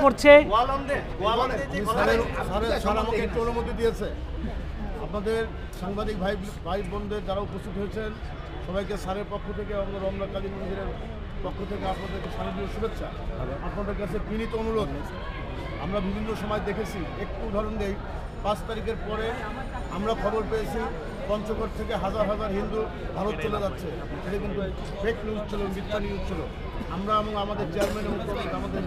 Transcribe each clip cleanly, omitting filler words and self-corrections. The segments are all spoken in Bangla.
করছে। আমাকে একটু অনুমতি দিয়েছে। আপনাদের সাংবাদিক ভাই বোনদের যারা উপস্থিত হয়েছেন সবাইকে স্যারের পক্ষ থেকে এবং রমনা কালী মন্দিরের পক্ষ থেকে আপনাদেরকে শারদীয় শুভেচ্ছা। আপনাদের কাছে বিনীত অনুরোধ, আমরা বিভিন্ন সময় দেখেছি, একটু উদাহরণ দেই, 5 তারিখের পরে আমরা খবর পেয়েছি পঞ্চগড় থেকে হাজার হাজার হিন্দু ভারত চলে যাচ্ছে। এটা কিন্তু ফেক নিউজ ছিল, মিথ্যা নিউজ ছিল। আমরা এবং আমাদের চেয়ারম্যান এবং আমাদের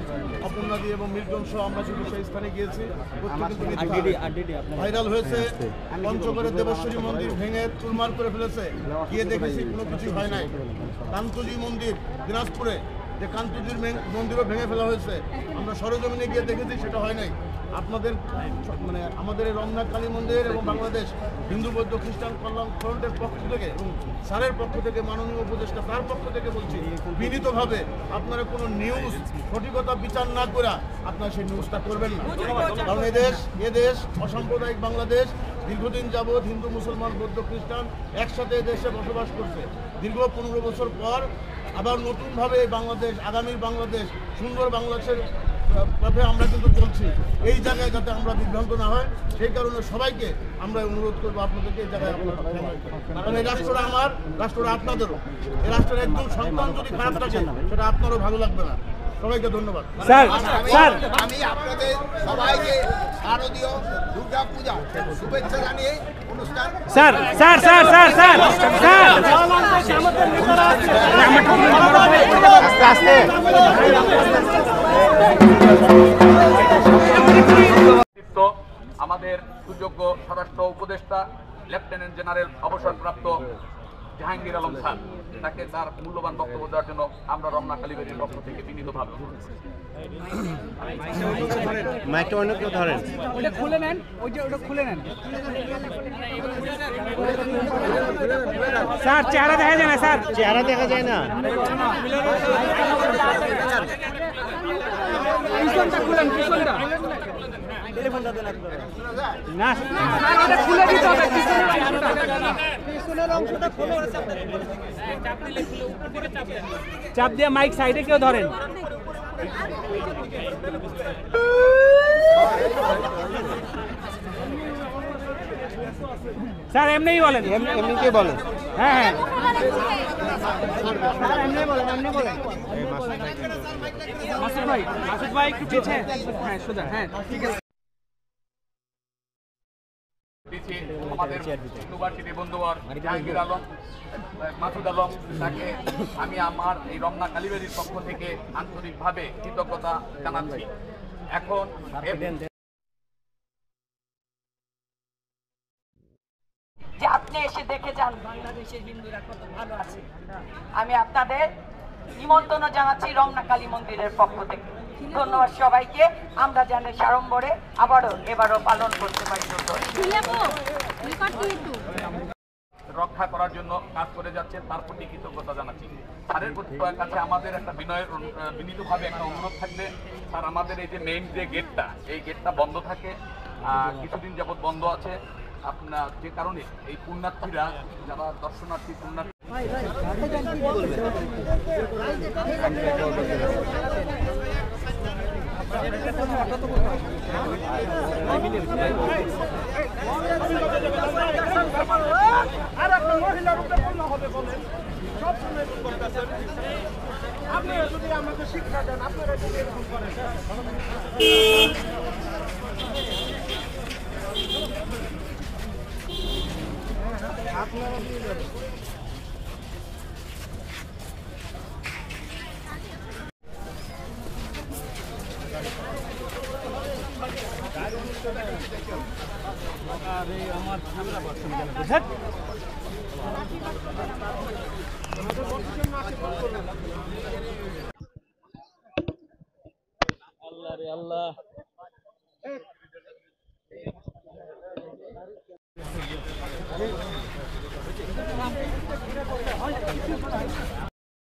অপর্ণাদি এবং মিল্টন সহ আমরা শুধু সেই স্থানে গিয়েছি, ভাইরাল হয়েছে। পঞ্চগড়ের দেবেশ্বরী মন্দির ভেঙে চুরমার করে ফেলেছে, গিয়ে দেখেছি কোনো কিছু হয় নাই। কান্তজি মন্দির দিনাজপুরে, যে কান্তজির মন্দিরও ভেঙে ফেলা হয়েছে, আমরা সরজমিনে গিয়ে দেখেছি, সেটা হয় নাই। আপনাদের আমাদের এই রমনা কালী মন্দির এবং বাংলাদেশ হিন্দু বৌদ্ধ খ্রিস্টান কল্যাণ ফ্রন্টের পক্ষ থেকে এবং স্যারের পক্ষ থেকে, মাননীয় উপদেষ্টা তার পক্ষ থেকে বলছি বিনীতভাবে, আপনারা কোনো নিউজ সঠিকতা বিচার না করে আপনারা সেই নিউজটা করবেন না। কারণ এদেশ অসাম্প্রদায়িক বাংলাদেশ, দীর্ঘদিন যাবৎ হিন্দু মুসলমান বৌদ্ধ খ্রিস্টান একসাথে দেশে বসবাস করছে। দীর্ঘ 15 বছর পর আবার নতুনভাবে বাংলাদেশ, আগামীর বাংলাদেশ, সুন্দর বাংলাদেশের পথে আমরা কিন্তু চলছি। এই জায়গায় যাতে আমরা বিভ্রান্ত না হয়, সেই কারণে সবাইকে আমরা অনুরোধ করবো আপনাদেরকে এই জায়গায় কারণ এই রাষ্ট্রটা আমার, রাষ্ট্রটা আপনাদেরও। এই রাষ্ট্রের একজন সন্তান যদি খারাপ থাকে সেটা আপনারও ভালো লাগবে না। সবাইকে ধন্যবাদ। আমি আপনাদের সবাইকে শারদীয় দুর্গা পূজা শুভেচ্ছা জানিয়ে অনুষ্ঠান আমাদের সুযোগ্য স্বরাষ্ট্র উপদেষ্টা লেফটেন্যান্ট জেনারেল অবসরপ্রাপ্ত জাহাঙ্গীর আলম স্যার, তাকে তার মূল্যবান বক্তব্য দেওয়ার জন্য আমরা রমনা কালীবাড়ির পক্ষ থেকে বিনীতভাবে স্যার চেহারা দেখা যায় না, স্যার চেহারা দেখা যায় না। চাপ দিয়ে মাইক সাইডে কেউ ধরেন। স্যার এমনিই বলেন, এমনিতে বলেন। হ্যাঁ হ্যাঁ মাসুদ ভাই একটু পিছিয়ে, হ্যাঁ সোজা, হ্যাঁ ঠিক আছে। আমাদের ইউনিভার্সিটি বন্ধুবর জাহাঙ্গীর আলম, মাসুদ আলম, তাকে আমি আমার এই রমনা কালীবাড়ির পক্ষ থেকে আন্তরিকভাবে কৃতজ্ঞতা জানাচ্ছি। এখন যে আপনি এসে দেখে যান বাংলাদেশের হিন্দুরা কত ভালো আছে। আমি আপনাদের নিমন্ত্রণ জানাচ্ছি রমনা কালী মন্দিরের পক্ষ থেকে। ধন্যবাদ সবাইকে। আমরা যেন সাড়ম্বরে এবারও পালন করতে পারি। রক্ষা করার জন্য কাজ করে যাচ্ছে, তার প্রতি কৃতজ্ঞতা জানাচ্ছি। স্যারের কাছে আমাদের একটা বিনীতভাবে একটা অনুরোধ থাকবে, স্যার আমাদের এই যে মেইন যে গেটটা, এই গেটটা বন্ধ থাকে, কিছুদিন যাবৎ বন্ধ আছে। আপনার যে কারণে এই পুণ্যার্থীরা, যারা দর্শনার্থী পুণ্যার্থী আপনারা যদি আমাকে শিক্ষা দেন, আপনারা যদি এরকম করেন আমার ক্যামেরা পাচ্ছেন আল্লাহ রে আল্লাহ।